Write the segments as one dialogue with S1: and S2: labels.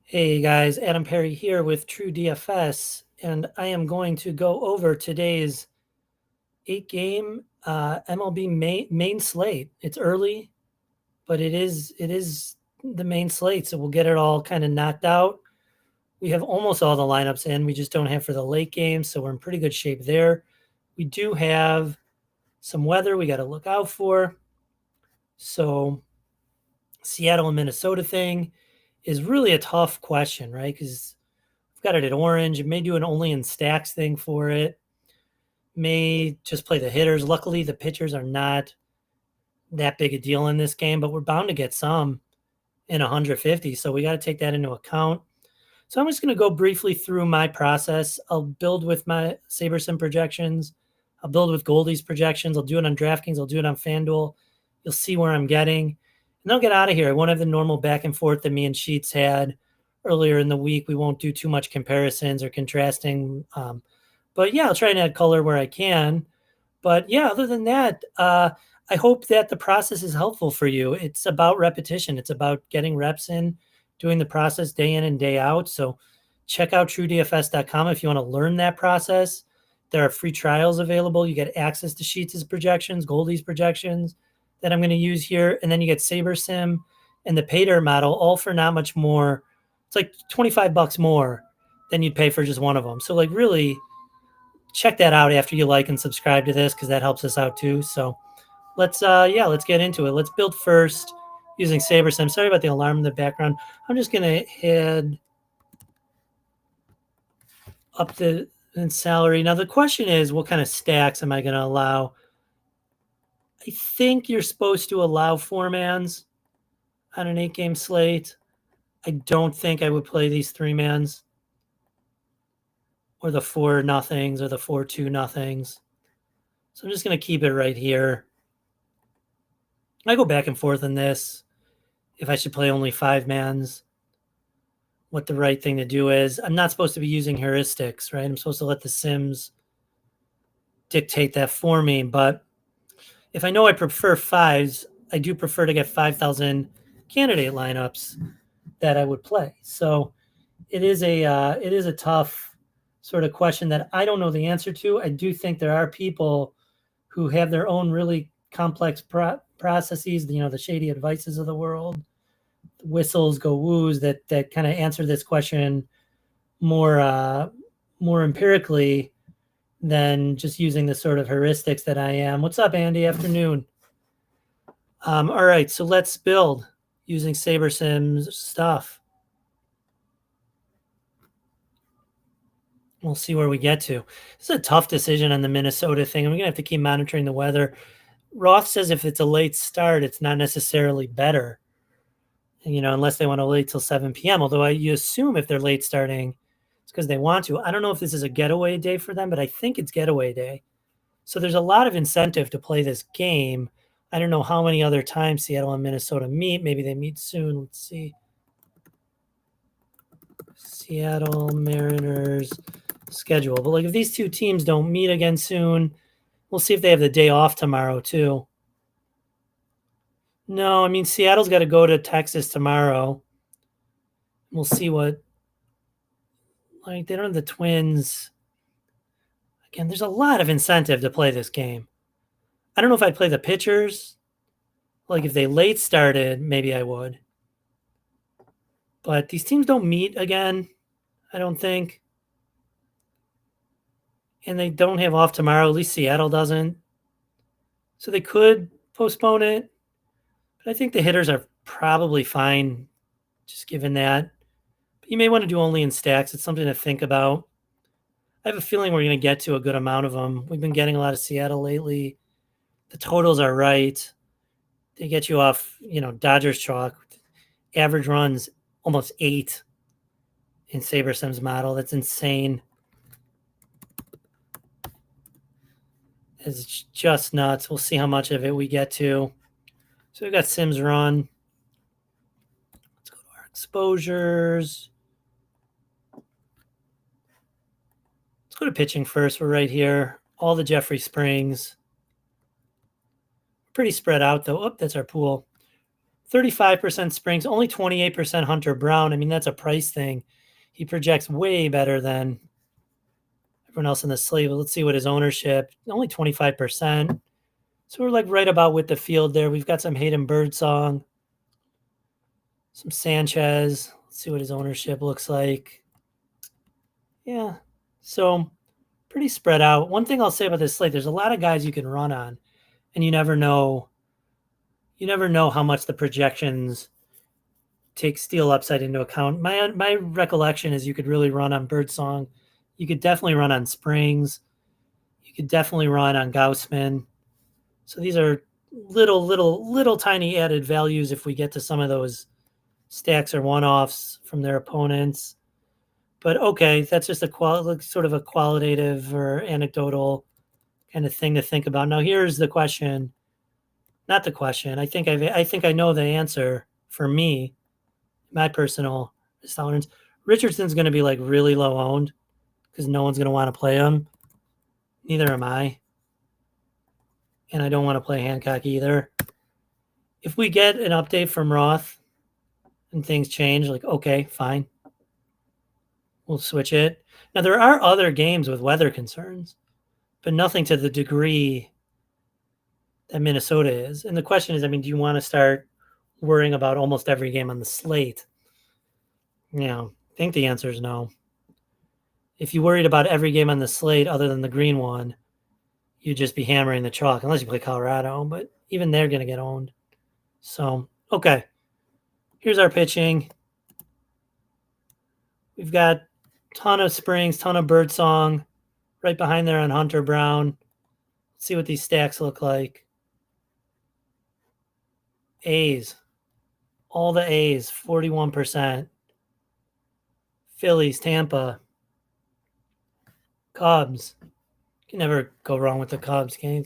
S1: Hey guys, Adam Perry here with TrueDFS, and I am going to go over today's 8-game MLB main slate. It's early, but it is the main slate, so we'll get it all kind of knocked out. We have almost all the lineups in. We just don't have for the late games, so we're in pretty good shape there. We do have some weather we got to look out for. So Seattle and Minnesota thing is really a tough question, right? Because I've got it at orange. It may do an only in stacks thing for it. May just play the hitters. Luckily, the pitchers are not that big a deal in this game, but we're bound to get some in 150. So we got to take that into account. So I'm just going to go briefly through my process. I'll build with my SaberSim projections. I'll build with Goldie's projections. I'll do it on DraftKings. I'll do it on FanDuel. You'll see where I'm getting. And I'll get out of here. I won't have the normal back and forth that me and Sheets had earlier in the week. We won't do too much comparisons or contrasting. But yeah, I'll try and add color where I can. But yeah, other than that, I hope that the process is helpful for you. It's about repetition. It's about getting reps in, doing the process day in and day out. So check out TrueDFS.com if you want to learn that process. There are free trials available. You get access to Sheets' projections, Goldie's projections that I'm going to use here. And then you get SaberSim and the Paydirt model, all for not much more. It's like $25 more than you'd pay for just one of them. So like really check that out after you like and subscribe to this because that helps us out too. So let's get into it. Let's build first using SaberSim. Sorry about the alarm in the background. I'm just gonna head up the salary. Now the question is, what kind of stacks am I gonna allow? I think you're supposed to allow 4-mans on an 8-game slate. I don't think I would play these 3-mans or the 4-nothings or the 4-2-nothings. So I'm just gonna keep it right here. I go back and forth on this. If I should play only 5-mans, what the right thing to do is. I'm not supposed to be using heuristics, right? I'm supposed to let the sims dictate that for me. But if I know I prefer 5s, I do prefer to get 5,000 candidate lineups that I would play. So it is a tough sort of question that I don't know the answer to. I do think there are people who have their own really complex processes, the shady advices of the world, whistles go woos that kind of answer this question more empirically than just using the sort of heuristics that I am. What's up, Andy? Afternoon. All right, so let's build using SaberSim's stuff. We'll see where we get to. This is a tough decision on the Minnesota thing. I'm going to have to keep monitoring the weather. Roth says if it's a late start, it's not necessarily better, unless they want to wait till 7 p.m. Although you assume if they're late starting, it's because they want to. I don't know if this is a getaway day for them, but I think it's getaway day. So there's a lot of incentive to play this game. I don't know how many other times Seattle and Minnesota meet. Maybe they meet soon. Let's see. Seattle Mariners schedule. But like if these two teams don't meet again soon, we'll see if they have the day off tomorrow too. No, I mean Seattle's got to go to Texas tomorrow. We'll see what they don't have the Twins. Again, there's a lot of incentive to play this game. I don't know if I'd play the pitchers. Like if they late started, maybe I would. But these teams don't meet again, I don't think. And they don't have off tomorrow. At least Seattle doesn't. So they could postpone it. But I think the hitters are probably fine, just given that. But you may want to do only in stacks. It's something to think about. I have a feeling we're going to get to a good amount of them. We've been getting a lot of Seattle lately. The totals are right. They get you off, Dodgers chalk. Average runs almost 8 in SaberSim's model. That's insane. It's just nuts. We'll see how much of it we get to. So we've got Sims run. Let's go to our exposures. Let's go to pitching first. We're right here. All the Jeffrey Springs. Pretty spread out, though. Oh, that's our pool. 35% Springs, only 28% Hunter Brown. I mean, that's a price thing. He projects way better than everyone else in the slate. But let's see what his ownership, only 25%. So we're like right about with the field there. We've got some Hayden Birdsong, some Sanchez. Let's see what his ownership looks like. Yeah. So pretty spread out. One thing I'll say about this slate, there's a lot of guys you can run on, and you never know how much the projections take steal upside into account. My recollection is you could really run on Birdsong. You could definitely run on Springs. You could definitely run on Gaussman. So these are little tiny added values if we get to some of those stacks or one-offs from their opponents. But okay, that's just sort of a qualitative or anecdotal kind of thing to think about. Now here's the question. Not the question. I think I know the answer for me, my personal tolerance. Richardson's going to be like really low owned because no one's going to want to play him. Neither am I. And I don't want to play Hancock either. If we get an update from Roth and things change, like, okay, fine. We'll switch it. Now, there are other games with weather concerns, but nothing to the degree that Minnesota is. And the question is, I mean, do you want to start worrying about almost every game on the slate? I think the answer is no. If you worried about every game on the slate other than the green one, you'd just be hammering the chalk, unless you play Colorado, but even they're going to get owned. So, okay. Here's our pitching. We've got a ton of Springs, ton of Birdsong. Right behind there on Hunter Brown. Let's see what these stacks look like. A's. All the A's, 41%. Phillies, Tampa. Cubs. You can never go wrong with the Cubs. Can you?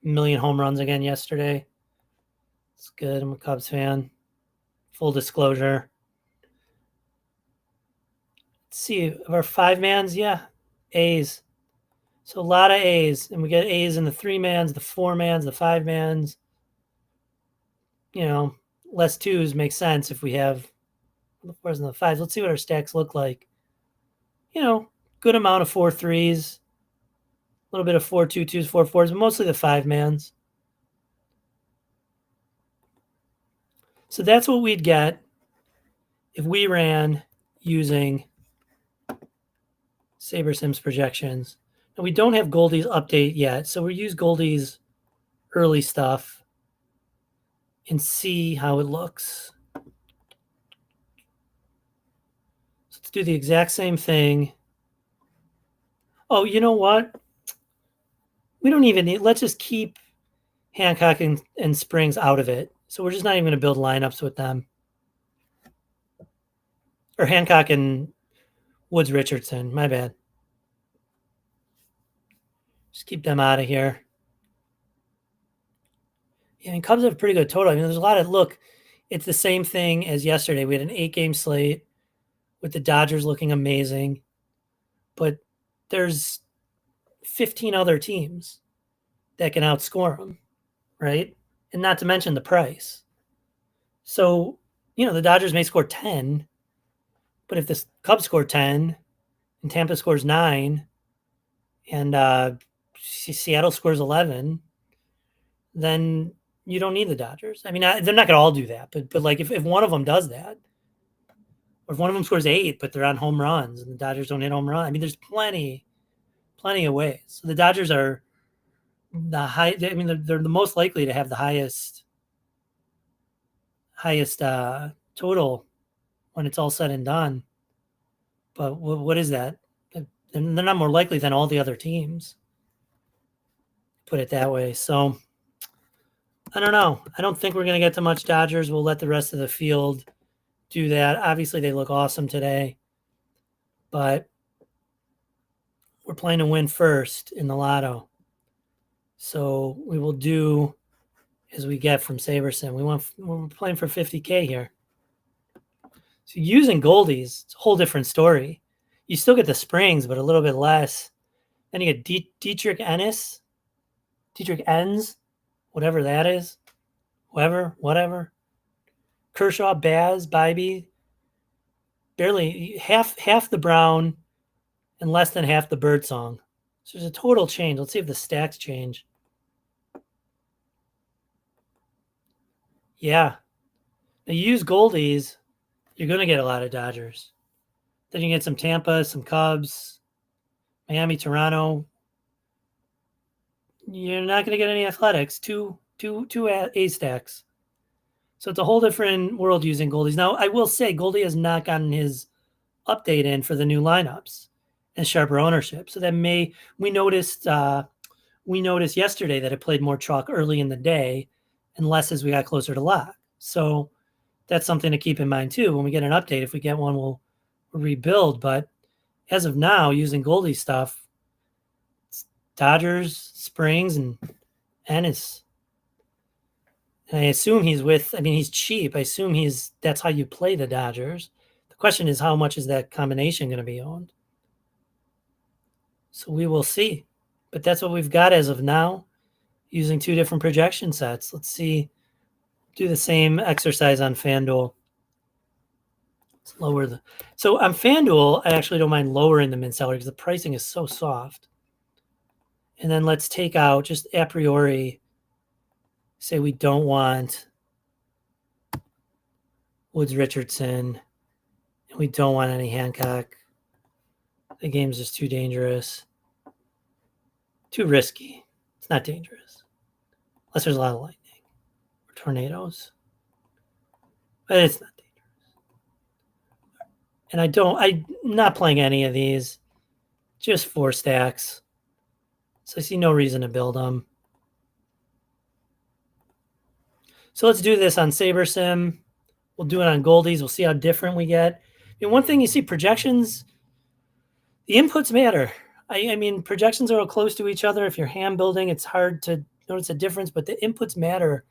S1: A million home runs again yesterday. It's good. I'm a Cubs fan. Full disclosure. Let's see. Of our 5-mans, yeah. A's. So a lot of A's. And we get A's in the 3-mans, the 4-mans, the 5-mans. Less 2s makes sense if we have the 4s and the 5s. Let's see what our stacks look like. Good amount of 4-3s. A little bit of 4-2-2s, 4-4s, but mostly the 5-mans. So that's what we'd get if we ran using SaberSim's projections. And we don't have Goldie's update yet, so we'll use Goldie's early stuff and see how it looks. So let's do the exact same thing. Oh, you know what? We don't even need, let's just keep Hancock and Springs out of it. So we're just not even going to build lineups with them. Or Hancock and Woods Richardson. My bad. Just keep them out of here. Yeah, I mean, Cubs have a pretty good total. I mean, there's a lot of, look, it's the same thing as yesterday. We had an 8-game slate with the Dodgers looking amazing. But there's 15 other teams that can outscore them, right? And not to mention the price. So, the Dodgers may score 10, but if the Cubs score 10 and Tampa scores 9 and Seattle scores 11, then you don't need the Dodgers. I mean, they're not going to all do that, but like if one of them does that, or if one of them scores 8, but they're on home runs and the Dodgers don't hit home runs, I mean, there's plenty of ways. So the Dodgers are they're the most likely to have the highest total when it's all said and done. But what is that? And they're not more likely than all the other teams. Put it that way. So I don't know. I don't think we're going to get to much Dodgers. We'll let the rest of the field do that. Obviously, they look awesome today. But we're playing to win first in the lotto. So we will do as we get from SaberSim. We're playing for 50K here. So using Goldies, it's a whole different story. You still get the Springs, but a little bit less. Then you get Dietrich Enns, whatever that is. Whatever. Kershaw, Baz, Bybee, barely half the Brown and less than half the Birdsong. So there's a total change. Let's see if the stacks change. Yeah. Now you use Goldies, you're going to get a lot of Dodgers. Then you get some Tampa, some Cubs, Miami, Toronto. You're not going to get any Athletics. Two A stacks. So it's a whole different world using Goldies. Now, I will say Goldie has not gotten his update in for the new lineups and sharper ownership. So that we noticed yesterday that it played more chalk early in the day and less as we got closer to lock. So that's something to keep in mind too. When we get an update, if we get one, we'll rebuild. But as of now, using Goldie stuff, it's Dodgers, Springs, and Ennis. And I assume he's cheap. I assume that's how you play the Dodgers. The question is, how much is that combination going to be owned? So we will see. But that's what we've got as of now, using two different projection sets. Let's see. Do the same exercise on FanDuel. Let's lower so on FanDuel, I actually don't mind lowering the min salary because the pricing is so soft. And then let's take out, just a priori, say we don't want Woods Richardson, and we don't want any Hancock. The game's just too dangerous. Too risky. It's not dangerous. Unless there's a lot of lightning or tornadoes. But it's not dangerous. And I'm not playing any of these. Just 4 stacks. So I see no reason to build them. So let's do this on SaberSim. We'll do it on Goldies. We'll see how different we get. One thing you see, projections, the inputs matter. I mean, projections are all close to each other. If you're hand building, it's hard to notice a difference, but the inputs matter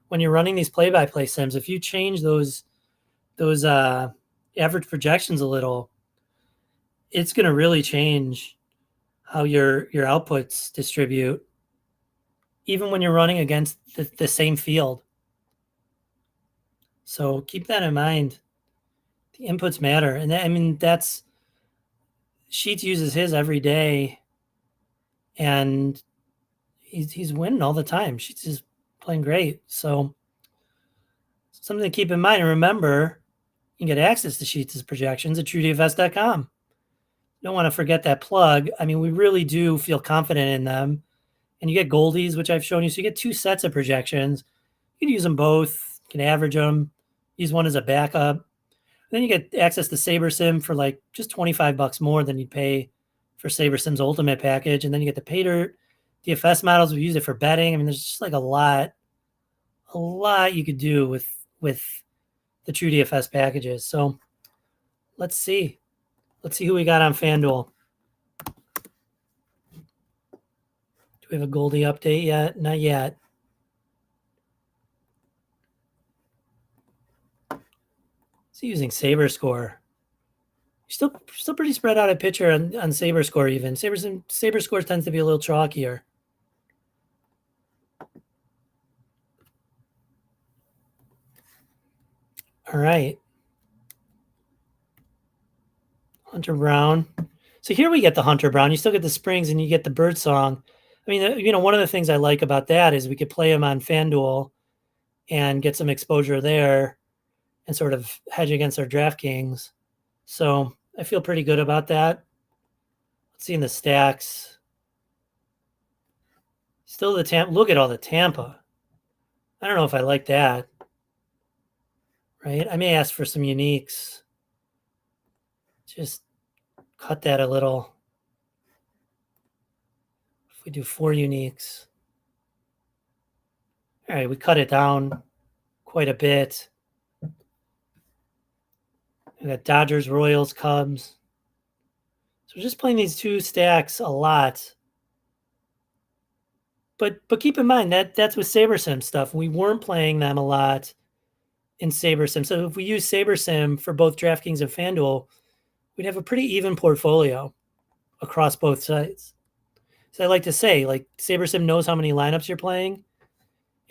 S1: when you're running these play-by-play sims. If you change those average projections a little, it's going to really change how your outputs distribute, even when you're running against the same field. So keep that in mind. The inputs matter. And that's Sheets uses his every day, and he's winning all the time. Sheets is playing great. So something to keep in mind. And remember, you can get access to Sheets' projections at TrueDFS.com. Don't want to forget that plug. I mean, we really do feel confident in them. And you get Goldies, which I've shown you. So you get 2 sets of projections. You can use them both. You can average them. Use one as a backup. Then you get access to SaberSim for like just $25 more than you'd pay for SaberSim's Ultimate package. And then you get the pay dirt DFS models. We use it for betting. I mean, there's just like a lot you could do with the TrueDFS packages. So let's see. Let's see who we got on FanDuel. Do we have a Goldie update yet? Not yet. Using SaberScore. Still pretty spread out a pitcher on SaberScore even. SaberScore tends to be a little chalkier. All right. Hunter Brown. So here we get the Hunter Brown. You still get the Springs and you get the Birdsong. I mean, one of the things I like about that is we could play him on FanDuel and get some exposure there and sort of hedge against our DraftKings. So I feel pretty good about that. Let's see in the stacks. Still the Tampa. Look at all the Tampa. I don't know if I like that. Right? I may ask for some uniques. Just cut that a little. If we do 4 uniques. All right, we cut it down quite a bit. We got Dodgers, Royals, Cubs. So we're just playing these 2 stacks a lot. But keep in mind that's with SaberSim stuff. We weren't playing them a lot in SaberSim. So if we use SaberSim for both DraftKings and FanDuel, we'd have a pretty even portfolio across both sites. So I like to say, like, SaberSim knows how many lineups you're playing,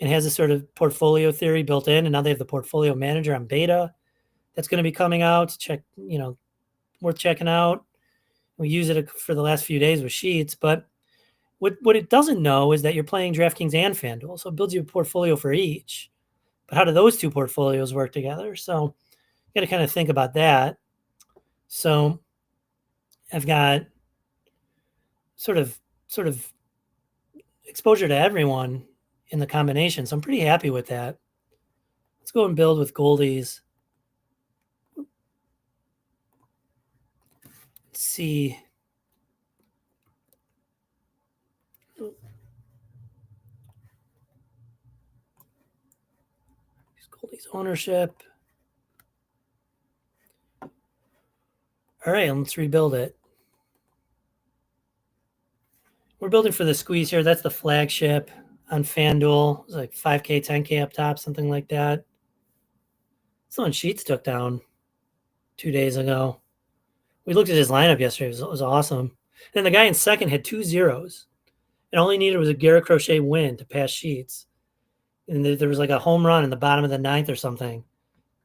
S1: and has a sort of portfolio theory built in. And now they have the portfolio manager on beta that's going to be coming out. Worth checking out. We use it for the last few days with sheets, but what it doesn't know is that you're playing DraftKings and FanDuel. So it builds you a portfolio for each. But how do those two portfolios work together? So you got to kind of think about that. So I've got sort of exposure to everyone in the combination. So I'm pretty happy with that. Let's go and build with Goldies. Let's see. Goldies ownership. All right, let's rebuild it. We're building for the squeeze here. That's the flagship on FanDuel. It's like 5K, 10K up top, something like that. Someone Sheets took down 2 days ago. We looked at his lineup yesterday. It was awesome. And the guy in second had 2 zeros. And all he needed was a Garrett Crochet win to pass Sheets. And there was like a home run in the bottom of the 9th or something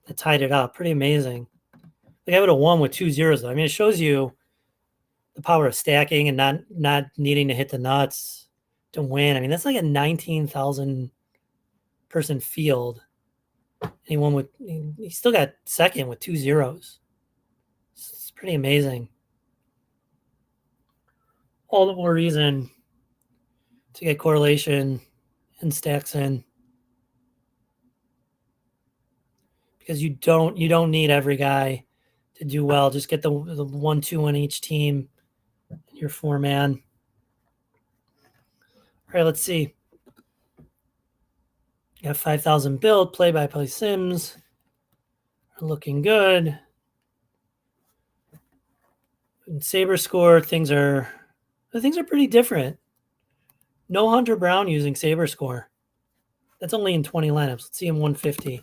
S1: that tied it up. Pretty amazing. The guy would have won with 2 zeros, though. I mean, it shows you the power of stacking and not needing to hit the nuts to win. I mean, that's like a 19,000 person field. And he still got second with 2 zeros. It's pretty amazing. All the more reason to get correlation and stacks in, because you don't need every guy to do well. Just get the 1-2 on each team. Your 4-man. All right, let's see. Got 5,000 build, play-by-play sims. Are looking good. In Saber score, things are pretty different. No Hunter Brown using Saber score. That's only in 20 lineups. Let's see him 150.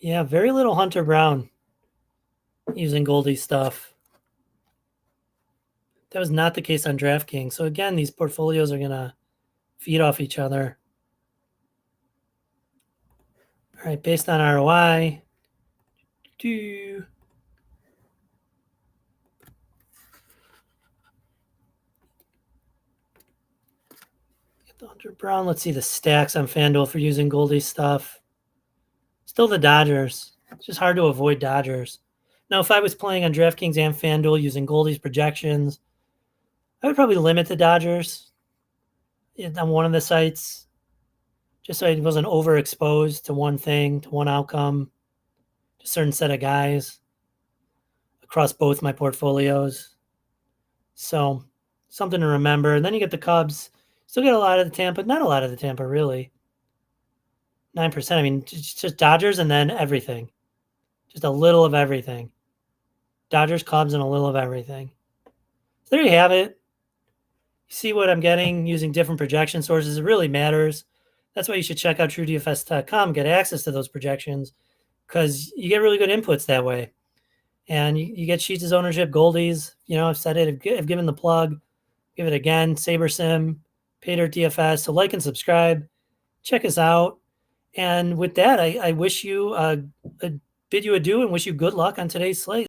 S1: Yeah, very little Hunter Brown using Goldie stuff. That was not the case on DraftKings. So again, these portfolios are going to feed off each other. All right, based on ROI. Get the Hunter Brown. Let's see the stacks on FanDuel for using Goldie stuff. Still the Dodgers. It's just hard to avoid Dodgers. Now, if I was playing on DraftKings and FanDuel using Goldie's projections, I would probably limit the Dodgers on one of the sites, just so I wasn't overexposed to one thing, to one outcome, to a certain set of guys across both my portfolios. So something to remember. And then you get the Cubs. Still get a lot of the Tampa, not a lot of the Tampa, really. 9%. I mean, just Dodgers and then everything. Just a little of everything. Dodgers, Cubs, and a little of everything. So there you have it. You see what I'm getting using different projection sources. It really matters. That's why you should check out TrueDFS.com, get access to those projections, because you get really good inputs that way. And you get Sheets' ownership, Goldies. I've said it. I've given the plug. Give it again. SaberSim, PayDirt DFS. So like and subscribe. Check us out. And with that, I wish you bid you adieu and wish you good luck on today's slate.